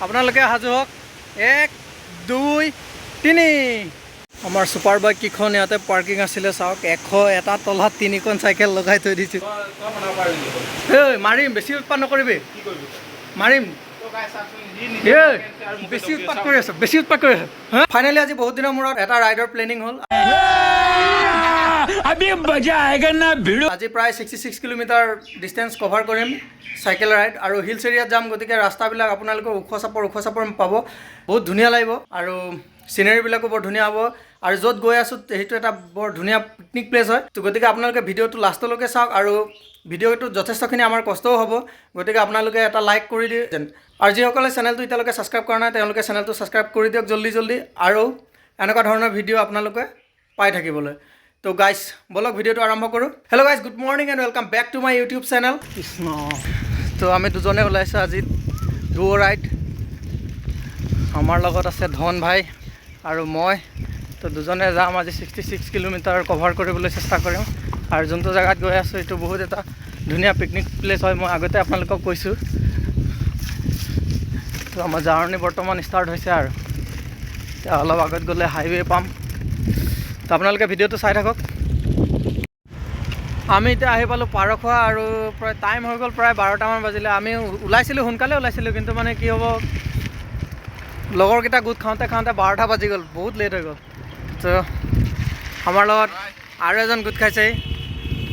আপোনালোকে সাজু হওক 1 2 3 আমাৰ সুপাৰ বাইক কিখন ইয়াতে পাৰ্কিং আছিলে চাওক 100 এটা তলত 3খন চাইকেল লগাই থৈ দিছো এই মাৰিম বেছি উৎপাত নকৰিবি কি কৰিবি মাৰিম বেছি উৎপাত কৰি আছো ফাইনেলি আজি বহুত দিনৰ মূৰত এটা ৰাইডৰ প্লেনিং হ'ল আজি প্ৰায় 66 কিলোমিটাৰ ডিষ্টেঞ্চ কভাৰ কৰিম চাইকেল ৰাইড আৰু হিলছ এৰিয়াত যাম গতিকে ৰাস্তাবিলাক আপোনালোকে ওখ চাপৰ পাব বহুত ধুনীয়া লাগিব আৰু সিনাৰীবিলাকো বৰ ধুনীয়া হ'ব আৰু য'ত গৈ আছোঁ সেইটো এটা বৰ ধুনীয়া পিকনিক প্লেচ হয় তো গতিকে আপোনালোকে ভিডিঅ'টো লাষ্টলৈকে চাওক আৰু ভিডিঅ'টো যথেষ্টখিনি আমাৰ কষ্টও হ'ব গতিকে আপোনালোকে এটা লাইক কৰি দিয়ে আৰু যিসকলে চেনেলটো এতিয়ালৈকে ছাবস্ক্ৰাইব কৰা নাই তেওঁলোকে চেনেলটো ছাবস্ক্ৰাইব কৰি দিয়ক জল্দি আৰু এনেকুৱা ধৰণৰ ভিডিঅ' আপোনালোকে পাই থাকিবলৈ তো গাইজ বলক ভিডিঅ'টো আৰম্ভ কৰোঁ hello' guys good morning and welcome back to my YouTube channel Krishna তো আমি দুজনে ওলাইছোঁ আজি ডুঅ' ৰাইড আমাৰ লগত আছে ধন ভাই আৰু মই তো দুজনে যাম আজি 66 কিলোমিটাৰ কভাৰ কৰিবলৈ চেষ্টা কৰিম আৰু যোনটো জেগাত গৈ আছোঁ এইটো বহুত এটা ধুনীয়া পিকনিক প্লেচ হয় মই আগতে আপোনালোকক কৈছোঁ তো আমাৰ জাৰ্ণি বৰ্তমান ষ্টাৰ্ট হৈছে আৰু এতিয়া অলপ আগত গ'লে হাইৱে পাম তো আপোনালোকে ভিডিঅ'টো চাই থাকক আমি এতিয়া আহি পালোঁ পাৰখোৱা আৰু প্ৰায় টাইম হৈ গ'ল প্ৰায় 12টামান বাজিলে আমি ওলাইছিলোঁ সোনকালে ওলাইছিলোঁ কিন্তু মানে কি হ'ব লগৰকেইটা গোট খাওঁতে 12টা বাজি গ'ল বহুত লেট হৈ গ'ল তো আমাৰ লগত আৰু এজন গোট খাইছে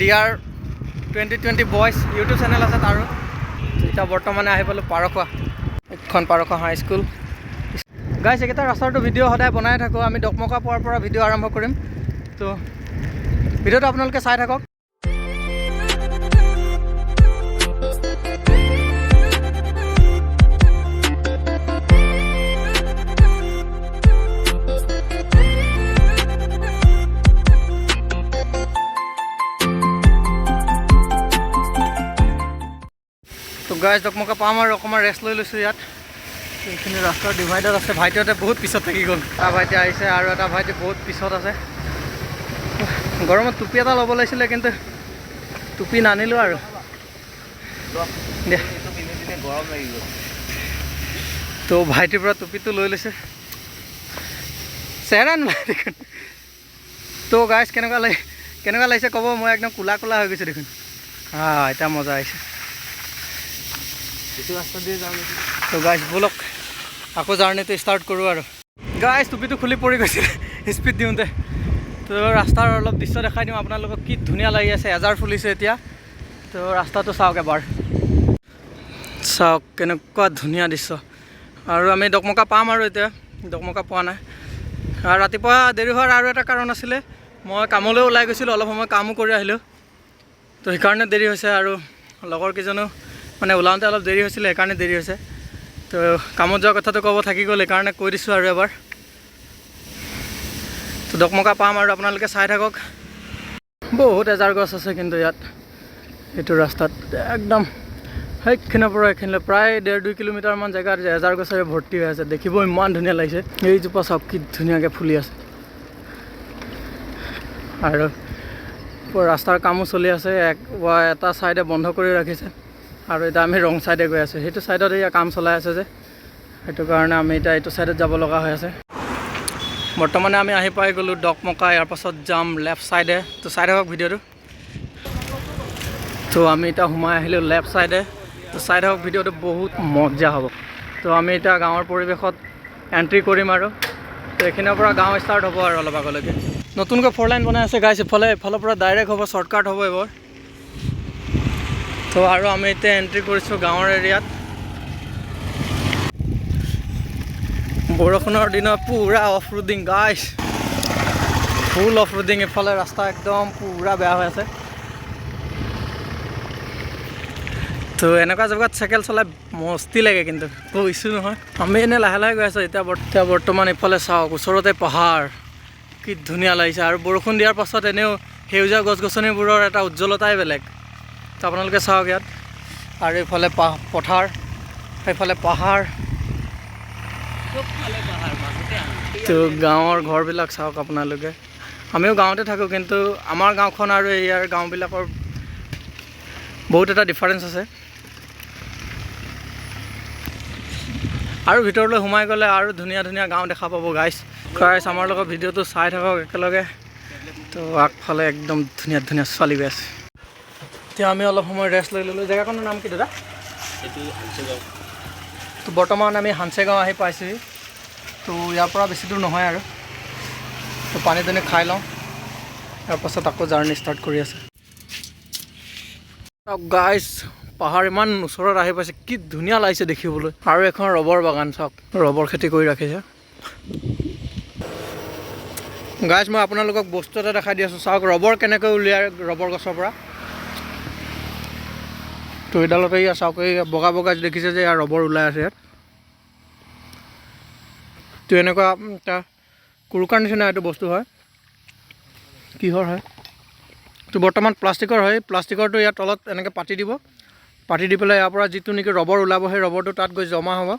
DR 2020 বইজ ইউটিউব চেনেল আছে তাৰো এতিয়া বৰ্তমানে আহি পালোঁ পাৰখোৱা এইখন পাৰখোৱা হাইস্কুল গাইছ এইকেইটা ৰাস্তাটো ভিডিঅ' সদায় বনাই থাকোঁ আমি dokmoka পোৱাৰ পৰা ভিডিঅ' আৰম্ভ কৰিম তো ভিডিঅ'টো আপোনালোকে চাই থাকক তো গাইজ dokmoka পাম আৰু অকণমান ৰেষ্ট লৈ লৈছোঁ ইয়াত এইখিনি ৰাস্তাৰ ডিভাইডাৰ আছে ভাইটিহঁতে বহুত পিছত থাকি গ'ল এটা ভাইটি আহিছে আৰু এটা ভাইটি বহুত পিছত আছে গৰমত টুপি এটা ল'ব লাগিছিলে কিন্তু টুপি নানিলোঁ আৰু গৰম লাগি গ'ল তো ভাইটিৰ পৰা টুপিটো লৈ লৈছে চেহেৰা নাই দেখোন তো গাইজ কেনেকুৱা লাগিছে ক'ব মই একদম ক'লা হৈ গৈছোঁ দেখোন এতিয়া মজা আহিছে তো গাইজ ব'লক আকৌ জাৰ্ণিটো ষ্টাৰ্ট কৰোঁ আৰু গাইজ টুপিটো খুলি পৰি গৈছিলে স্পীড দিওঁতে তো ৰাস্তাৰ অলপ দৃশ্য দেখাই দিওঁ আপোনালোকক কি ধুনীয়া লাগি আছে এজাৰ ফুলিছে এতিয়া তো ৰাস্তাটো চাওক এবাৰ চাওক কেনেকুৱা ধুনীয়া দৃশ্য আৰু আমি dokmoka পাম আৰু এতিয়া dokmoka পোৱা নাই আৰু ৰাতিপুৱা দেৰি হোৱাৰ আৰু এটা কাৰণ আছিলে মই কামলৈ ওলাই গৈছিলোঁ অলপ সময় কামো কৰি আহিলোঁ তো সেইকাৰণে দেৰি হৈছে আৰু লগৰ কেইজনো মানে ওলাওঁতে অলপ দেৰি হৈছিলে সেইকাৰণে দেৰি হৈছে তো কামত যোৱা কথাটো ক'ব থাকি গ'ল সেইকাৰণে কৈ দিছোঁ আৰু এবাৰ তো dokmoka পাম আৰু আপোনালোকে চাই থাকক বহুত এজাৰ গছ আছে কিন্তু ইয়াত এইটো ৰাস্তাত একদম সেইখিনিৰ পৰা এইখিনিলৈ প্ৰায় 1.5-2 কিলোমিটাৰমান জেগাত এজাৰ গছেৰে ভৰ্তি হৈ আছে দেখিব ইমান ধুনীয়া লাগিছে এইজোপা চাওক কি ধুনীয়াকৈ ফুলি আছে আৰু ৰাস্তাৰ কামো চলি আছে এটা ছাইডে বন্ধ কৰি ৰাখিছে আৰু এতিয়া আমি ৰং ছাইডে গৈ আছোঁ সেইটো ছাইডত এতিয়া কাম চলাই আছে যে সেইটো কাৰণে আমি এতিয়া এইটো ছাইডত যাব লগা হৈ আছে বৰ্তমানে আমি আহি পাই গ'লোঁ dokmoka ইয়াৰ পাছত যাম লেফ্ট ছাইডে তো চাই থাকক ভিডিঅ'টো তো আমি এতিয়া সোমাই আহিলোঁ লেফ্ট ছাইডে তো চাই থাকক ভিডিঅ'টো বহুত মজা হ'ব তো আমি এতিয়া গাঁৱৰ পৰিৱেশত এণ্ট্ৰি কৰিম আৰু তো এইখিনিৰ পৰা গাঁও ষ্টাৰ্ট হ'ব আৰু অলপ আগলৈকে নতুনকৈ 4 লাইন বনাই আছে গাইছ এফালৰ পৰা ডাইৰেক্ট হ'ব শ্বৰ্টকাট হ'ব এইবাৰ তো আৰু আমি এতিয়া এণ্ট্ৰি কৰিছোঁ গাঁৱৰ এৰিয়াত বৰষুণৰ দিনত পুৰা অফ ৰোডিং গাইছ ফুল অফ ৰোডিং এফালে ৰাস্তা একদম পুৰা বেয়া হৈ আছে তো এনেকুৱা জেগাত চাইকেল চলাই মস্তি লাগে কিন্তু কৈছোঁ নহয় আমি এনেই লাহে গৈ আছোঁ এতিয়া বৰ্তমান ইফালে চাওক ওচৰতে পাহাৰ কি ধুনীয়া লাগিছে আৰু বৰষুণ দিয়াৰ পাছত এনেও সেউজীয়া গছ গছনিবোৰৰ এটা উজ্জ্বলতাই বেলেগ তো আপোনালোকে চাওক ইয়াত আৰু এইফালে পথাৰ সেইফালে পাহাৰ তো গাঁৱৰ ঘৰবিলাক চাওক আপোনালোকে আমিও গাঁৱতে থাকোঁ কিন্তু আমাৰ গাঁওখন আৰু ইয়াৰ গাঁওবিলাকৰ বহুত এটা ডিফাৰেঞ্চ আছে আৰু ভিতৰলৈ সোমাই গ'লে আৰু ধুনীয়া ধুনীয়া গাঁও দেখা পাব গাইছ আমাৰ লগত ভিডিঅ'টো চাই থাকক একেলগে। তো আগফালে একদম ধুনীয়া ধুনীয়া ছোৱালী আছে। এতিয়া আমি অলপ সময় ৰেষ্ট লৈ ল'লোঁ। জেগাখনৰ নাম কি দাদা? এইটো হাঞ্চেগাঁও। তো বৰ্তমান আমি হাঞ্চেগাঁও আহি পাইছোঁহি। তো ইয়াৰ পৰা বেছি দূৰ নহয় আৰু। তো পানী দুনি খাই লওঁ, তাৰ পাছত আকৌ জাৰ্ণি ষ্টাৰ্ট কৰি আছে। গাইছ পাহাৰ ইমান ওচৰত আহি পাইছে, কি ধুনীয়া লাগিছে দেখিবলৈ। আৰু এখন ৰবৰ বাগান চাওক, ৰবৰ খেতি কৰি ৰাখিছে। গাইছ মই আপোনালোকক বস্তু এটা দেখাই দি আছোঁ, চাওক ৰবৰ কেনেকৈ উলিয়াই ৰবৰ গছৰ পৰা। তো এইডালতে ইয়াত চাওক, এই বগা বগা দেখিছে যে ইয়াৰ ৰবৰ ওলাই আছে ইয়াত। তো এনেকুৱা এটা কুৰুকাৰ নিচিনা এইটো বস্তু হয়, কিহৰ হয় তো বৰ্তমান প্লাষ্টিকৰ হয়। প্লাষ্টিকৰটো ইয়াৰ তলত এনেকৈ পাতি দিব, পাতি দি পেলাই ইয়াৰ পৰা যিটো নেকি ৰবৰ ওলাব, সেই ৰবৰটো তাত গৈ জমা হ'ব।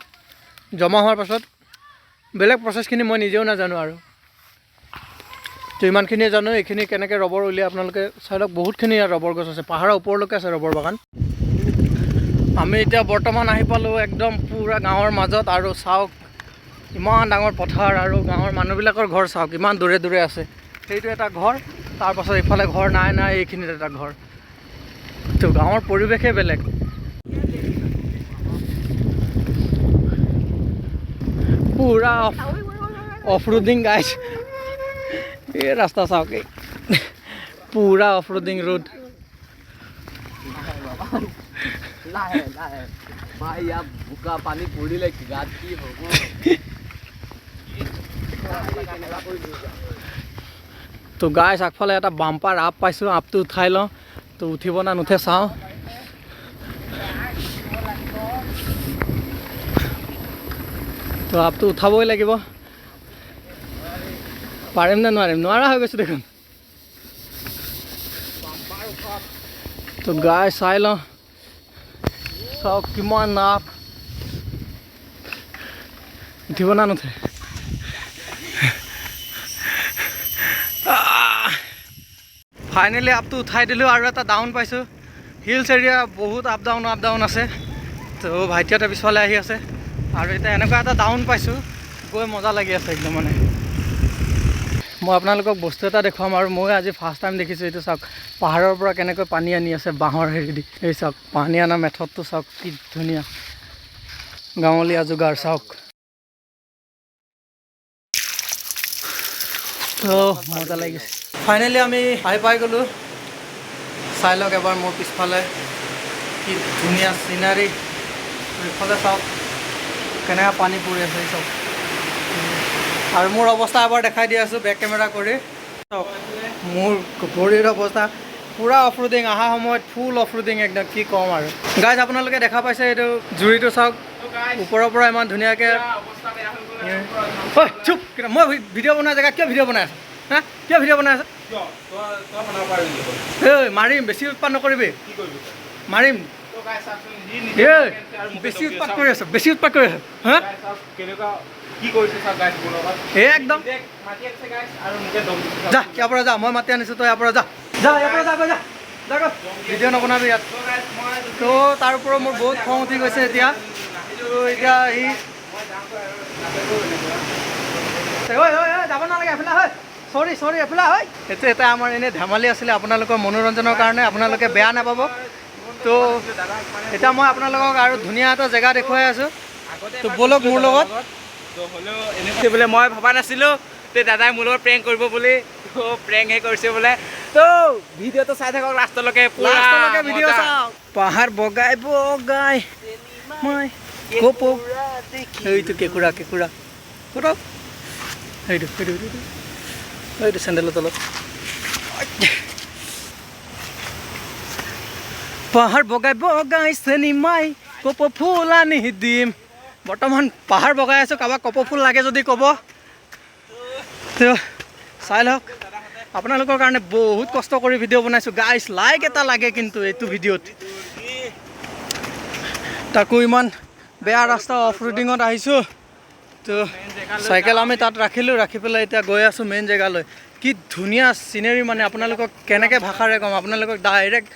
জমা হোৱাৰ পাছত বেলেগ প্ৰচেছখিনি মই নিজেও নাজানো আৰু। তো ইমানখিনিয়ে জানো। এইখিনি কেনেকৈ ৰবৰ উলিয়াই আপোনালোকে চাই লওক। বহুতখিনি ইয়াত ৰবৰ গছ আছে, পাহাৰৰ ওপৰলৈকে আছে ৰবৰ বাগান। আমি এতিয়া বৰ্তমান আহি পালোঁ একদম পূৰা গাঁৱৰ মাজত। আৰু চাওক ইমান ডাঙৰ পথাৰ, আৰু গাঁৱৰ মানুহবিলাকৰ ঘৰ চাওক ইমান দূৰে দূৰে আছে। সেইটো এটা ঘৰ, তাৰপাছত ইফালে ঘৰ নাই নাই, এইখিনিত এটা ঘৰ। তো গাঁৱৰ পৰিৱেশে বেলেগ। পূৰা অফ ৰোডিং গাইছ। এই ৰাস্তা চাওক, পূৰা অফ ৰোডিং ৰোড। বোকা পানী পৰিলে গাত কি হ'ব। তো গাইছ আগফালে এটা বাম্পাৰ আপ পাইছোঁ, আপটো উঠাই লওঁ। তো উঠিব না নুঠে চাওঁ। তো আপটো উঠাবই লাগিব। পাৰিম নে নোৱাৰিম? নোৱাৰা হৈ গৈছোঁ দেখোন। তো গাইছ চাই লওঁ, চাওক কিমান আপ, উঠিব না নুঠে। ফাইনেলি আপটো উঠাই দিলোঁ। আৰু এটা ডাউন পাইছোঁ, হিলছ এৰিয়া, বহুত আপ ডাউন আছে। তো ভাইটি এটা পিছফালে আহি আছে। আৰু এতিয়া এনেকুৱা এটা ডাউন পাইছোঁ, গৈ মজা লাগি আছে একদম। মানে মই আপোনালোকক বস্তু এটা দেখুৱাম, আৰু মই আজি ফাৰ্ষ্ট টাইম দেখিছোঁ। এইটো চাওক পাহাৰৰ পৰা কেনেকৈ পানী আনি আছে বাঁহৰ হেৰি দি। এই চাওক পানী অনা মেথডটো চাওক, কি ধুনীয়া গাঁৱলীয়া যোগাৰ চাওক। তো মজা লাগিছে। ফাইনেলি আমি আহি পাই গ'লোঁ। চাই লওক এবাৰ মোৰ পিছফালে কি ধুনীয়া চিনাৰী। ইফালে চাওক কেনেকৈ পানী পৰি আছে চাওক। আৰু মোৰ অৱস্থা এবাৰ দেখাই দি আছোঁ বেক কেমেৰা কৰি। চাওক মোৰ ভৰিৰ অৱস্থা পূৰা অফ ৰোডিং, অহা সময়ত ফুল অফ ৰোডিং একদম, কি ক'ম আৰু। গাইজ আপোনালোকে দেখা পাইছে এইটো জুৰিটো চাওক, ওপৰৰ পৰা ইমান ধুনীয়াকৈ। চুপ, মই ভিডিঅ' বনাই জেগাত কিয় ভিডিঅ' বনাই আছোঁ? হা কিয় ভিডিঅ' বনাই আছোঁ? এই মাৰিম, বেছি উৎপাত নকৰিবি, মাৰিম। বেছি উৎপাত কৰি আছোঁ, বেছি উৎপাত কৰি আছোঁ। হা একদম যা, ইয়াৰ পৰা যা, মই মাতি আনিছোঁ, তই ইয়াৰ পৰা যা, যা ইয়াৰ পৰা যা, যা যা, ভিডিঅ' নবনাবি ইয়াত। তো তাৰ ওপৰত মোৰ বহুত খং উঠি গৈছে এতিয়া। তো এতিয়া সি যাব নালাগে, এফালে হয়, চৰি এফালে হয়। সেইটো এটা আমাৰ এনেই ধেমালি আছিলে, আপোনালোকৰ মনোৰঞ্জনৰ কাৰণে, আপোনালোকে বেয়া নাপাব। তো এতিয়া মই আপোনালোকক আৰু ধুনীয়া এটা জেগা দেখুৱাই আছোঁ। তো ব'লক মোৰ লগত। বোলে মই ভবা নাছিলোঁ তে দাদাই মোৰ লগত প্ৰেংক কৰিব বুলি। তো প্ৰেংকহে কৰিছে বোলে। তো ভিডিঅ'টো চাই থাকক লাষ্টলৈকে, ভিডিঅ' চাওক। পাহাৰ বগাই বগাই মই সেইটো কেঁকুৰা ফটো, সেইটো চেণ্ডেলৰ তলত। পাহাৰ বগাই বগাই চেনি মাই কপৌ ফুল আনি দিম। বৰ্তমান পাহাৰ বগাই আছোঁ, কাৰোবাক কপৌ ফুল লাগে যদি ক'ব। তো চাই লওক, আপোনালোকৰ কাৰণে বহুত কষ্ট কৰি ভিডিঅ' বনাইছোঁ গাইছ। লাইক এটা লাগে কিন্তু এইটো ভিডিঅ'ত। তাকো ইমান বেয়া ৰাস্তা, অফ ৰোডিঙত আহিছোঁ। তো চাইকেল আমি তাত ৰাখিলোঁ, ৰাখি পেলাই এতিয়া গৈ আছোঁ মেইন জেগালৈ। কি ধুনীয়া চিনেৰী, মানে আপোনালোকক কেনেকৈ ভাষাৰে ক'ম, আপোনালোকক ডাইৰেক্ট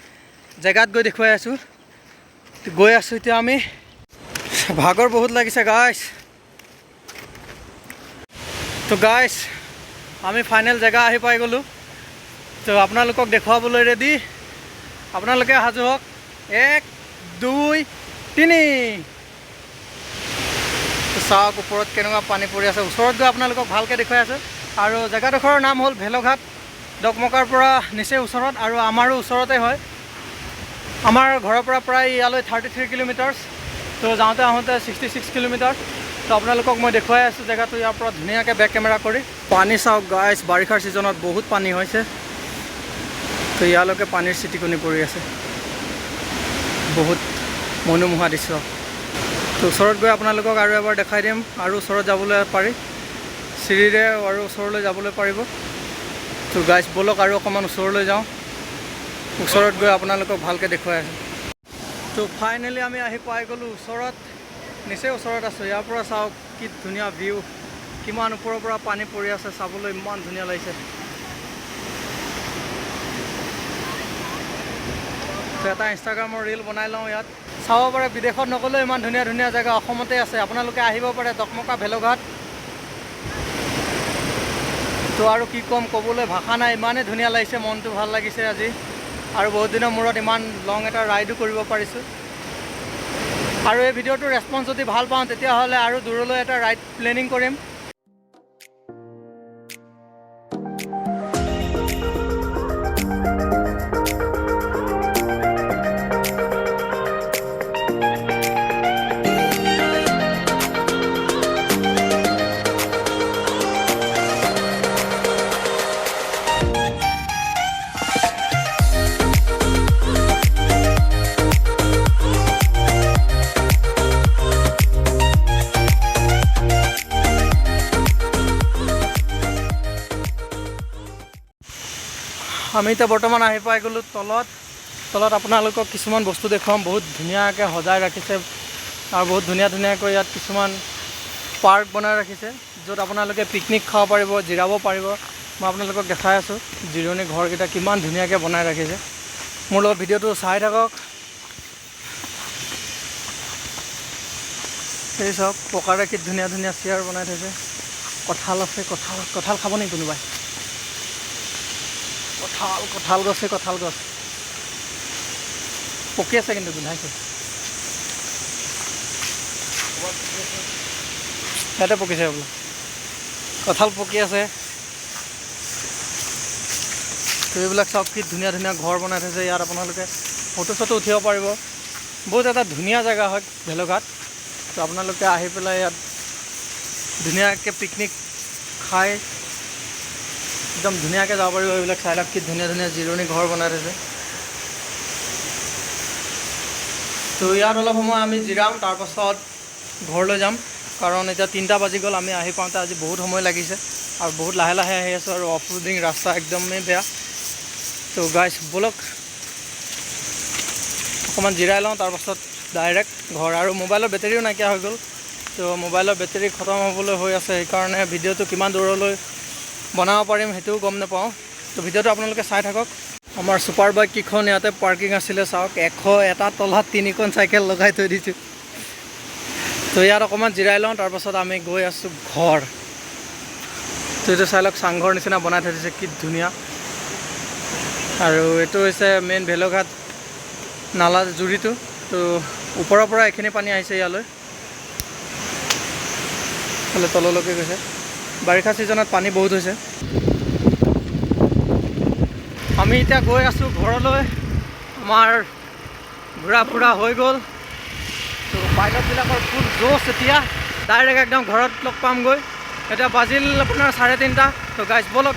জেগাত গৈ দেখুৱাই আছোঁ। গৈ আছোঁ এতিয়া আমি। ভাগৰ বহুত লাগিছে গাইছ। তো গাইছ আমি ফাইনেল জেগা আহি পাই গ'লোঁ। তো আপোনালোকক দেখুৱাবলৈ ৰেডি, আপোনালোকে সাজু হওক। 1 2 3। চাওক ওপৰত কেনেকুৱা পানী পৰি আছে। ওচৰত গৈ আপোনালোকক ভালকৈ দেখুৱাই আছোঁ। আৰু জেগাডোখৰৰ নাম হ'ল ভেলঘাট, দকমকাৰ পৰা নিচেই ওচৰত আৰু আমাৰো ওচৰতে হয়। আমাৰ ঘৰৰ পৰা প্ৰায় ইয়ালৈ 33 কিলোমিটাৰ। তো যাওঁতে আহোঁতে 66 কিলোমিটাৰ। তো আপোনালোকক মই দেখুৱাই আছোঁ জেগাটো ইয়াৰ পৰা ধুনীয়াকৈ বেক কেমেৰা কৰি। পানী চাওক গাইছ, বাৰিষাৰ ছিজনত বহুত পানী হৈছে। তো ইয়ালৈকে পানীৰ চিটিকনি পৰি আছে, বহুত মনোমোহা দৃশ্য। তো ওচৰত গৈ আপোনালোকক আৰু এবাৰ দেখাই দিম। আৰু ওচৰত যাবলৈ পাৰি, চিৰিৰে আৰু ওচৰলৈ যাবলৈ পাৰিব। তো গাইছ ব'লক আৰু অকণমান ওচৰলৈ যাওঁ, ওচৰত গৈ আপোনালোকক ভালকৈ দেখুৱাই আছোঁ। তো ফাইনেলি আমি আহি পাই গ'লোঁ ওচৰত, নিচেই ওচৰত আছোঁ। ইয়াৰ পৰা চাওক কি ধুনীয়া ভিউ, কিমান ওপৰৰ পৰা পানী পৰি আছে, চাবলৈ ইমান ধুনীয়া লাগিছে। তো এটা ইনষ্টাগ্ৰামৰ ৰীল বনাই লওঁ ইয়াত। চাব পাৰে, বিদেশত নগ'লেও ইমান ধুনীয়া ধুনীয়া জেগা অসমতে আছে। আপোনালোকে আহিব পাৰে দকমকা ভেলঘাট। তো আৰু কি ক'ম, ক'বলৈ ভাষা নাই, ইমানেই ধুনীয়া লাগিছে, মনটো ভাল লাগিছে আজি। আৰু বহুত দিনৰ মূৰত ইমান লং এটা ৰাইডো কৰিব পাৰিছোঁ। আৰু এই ভিডিঅ'টোৰ ৰেছপন্স যদি ভাল পাওঁ তেতিয়াহ'লে আৰু দূৰলৈ এটা ৰাইড প্লেনিং কৰিম। আমি এতিয়া বৰ্তমান আহি পাই গ'লোঁ তলত আপোনালোকক কিছুমান বস্তু দেখুৱাম। বহুত ধুনীয়াকৈ সজাই ৰাখিছে আৰু বহুত ধুনীয়াকৈ ইয়াত কিছুমান পাৰ্ক বনাই ৰাখিছে, য'ত আপোনালোকে পিকনিক খাব পাৰিব, জিৰাব পাৰিব। মই আপোনালোকক দেখাই আছোঁ জিৰণি ঘৰকেইটা কিমান ধুনীয়াকৈ বনাই ৰাখিছে। মোৰ লগত ভিডিঅ'টো চাই থাকক। সেই চাওক পকাৰে কি ধুনীয়া ধুনীয়া চেয়াৰ বনাই থৈছে। কঁঠাল আছে, কঁঠাল খাব নেকি কোনোবাই? কঁঠাল গছে, কঁঠাল গছ পকি আছে কিন্তু গোন্ধাইছে। ইয়াতে পকিছে বোলে, কঁঠাল পকি আছে। তো এইবিলাক চাওক কি ধুনীয়া ধুনীয়া ঘৰ বনাই থৈছে। ইয়াত আপোনালোকে ফটো চটো উঠিব পাৰিব। বহুত এটা ধুনীয়া জেগা হয় ভেলঘাট। তো আপোনালোকে আহি পেলাই ইয়াত ধুনীয়াকৈ পিকনিক খাই একদম ধুনীয়াকৈ যাব পাৰিব। এইবিলাক চাই লওক কি ধুনীয়া ধুনীয়া জিৰণি ঘৰ বনাই থৈছে। তো ইয়াত অলপ সময় আমি জিৰাম, তাৰপাছত ঘৰলৈ যাম। কাৰণ এতিয়া 3টা বাজি গ'ল। আমি আহি পাওঁতে আজি বহুত সময় লাগিছে আৰু বহুত লাহে লাহে আহি আছোঁ আৰু অফ ৰোডিং ৰাস্তা একদমেই বেয়া। তো গাইছ ব'লক অকণমান জিৰাই লওঁ, তাৰপাছত ডাইৰেক্ট ঘৰ। আৰু মোবাইলৰ বেটেৰীও নাইকিয়া হৈ গ'ল। তো মোবাইলৰ বেটেৰী খতম হ'বলৈ হৈ আছে, সেইকাৰণে ভিডিঅ'টো কিমান দূৰলৈ বনাব পাৰিম সেইটোও গম নাপাওঁ। তো ভিডিঅ'টো আপোনালোকে চাই থাকক। আমাৰ ছুপাৰ বাইক কেইখন ইয়াতে পাৰ্কিং আছিলে চাওক। এটা তলত 3খন চাইকেল লগাই থৈ দিছোঁ। তো ইয়াত অকণমান জিৰাই লওঁ, তাৰপাছত আমি গৈ আছোঁ ঘৰ। তো এইটো চাই লওক, চাংঘৰ নিচিনা বনাই থৈ দিছে, কি ধুনীয়া। আৰু এইটো হৈছে মেইন ভেলঘাট নালা জুৰিটো। তো ওপৰৰ পৰা এইখিনি পানী আহিছে ইয়ালৈ, ফালে তললৈকে গৈছে। বাৰিষা ছিজনত পানী বহুত হৈছে। আমি এতিয়া গৈ আছোঁ ঘৰলৈ। আমাৰ ঘূৰা ফুৰা হৈ গ'ল। তো পাইলটবিলাকৰ ফুল জোচ। এতিয়া ডাইৰেক্ট একদম ঘৰত লগ পামগৈ। এতিয়া বাজিল আপোনাৰ 3:30। তো গাইছ ব'লক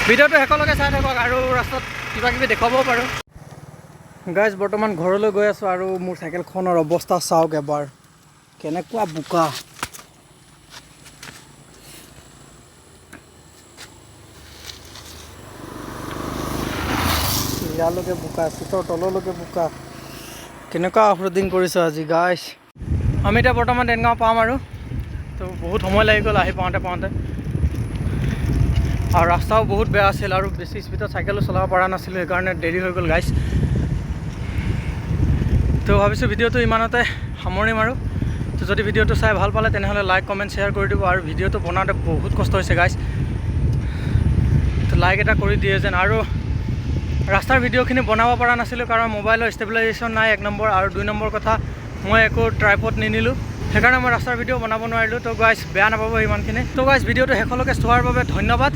ভিডিঅ'টো শেষলৈকে চাই থাকক আৰু ৰাস্তাত কিবা কিবি দেখুৱাবও পাৰোঁ। গাইছ বৰ্তমান ঘৰলৈ গৈ আছোঁ আৰু মোৰ চাইকেলখনৰ অৱস্থা চাওক এবাৰ, কেনেকুৱা বোকা। ইয়ালৈকে বোকা, চিটৰ তললৈকে বোকা। কেনেকুৱা অফ ৰোডিং কৰিছোঁ আজি গাইছ। আমি এতিয়া বৰ্তমান দেনগাঁও পাম আৰু। তো বহুত সময় লাগি গ'ল আহি পাওঁতে। আৰু ৰাস্তাও বহুত বেয়া আছিল আৰু বেছি স্পীডত চাইকেলো চলাব পৰা নাছিলোঁ, সেইকাৰণে দেৰি হৈ গ'ল গাইছ। তো ভাবিছোঁ ভিডিঅ'টো ইমানতে সামৰণি মাৰোঁ। তো যদি ভিডিঅ'টো চাই ভাল পালে তেনেহ'লে লাইক কমেণ্ট শ্বেয়াৰ কৰি দিব আৰু ভিডিঅ'টো বনাওঁতে বহুত কষ্ট হৈছে গাইজ তো লাইক এটা কৰি দিয়ে যেন আৰু ৰাস্তাৰ ভিডিঅ'খিনি বনাব পৰা নাছিলোঁ কাৰণ মোবাইলৰ ষ্টেবিলাইজেশ্যন নাই 1 নম্বৰ আৰু 2 নম্বৰ কথা মই একো ট্ৰাইপড নিনিলোঁ সেইকাৰণে মই ৰাস্তাৰ ভিডিঅ' বনাব নোৱাৰিলোঁ তো গাইজ বেয়া নাপাব ইমানখিনি তো গাইজ ভিডিঅ'টো শেষলৈকে চোৱাৰ বাবে ধন্যবাদ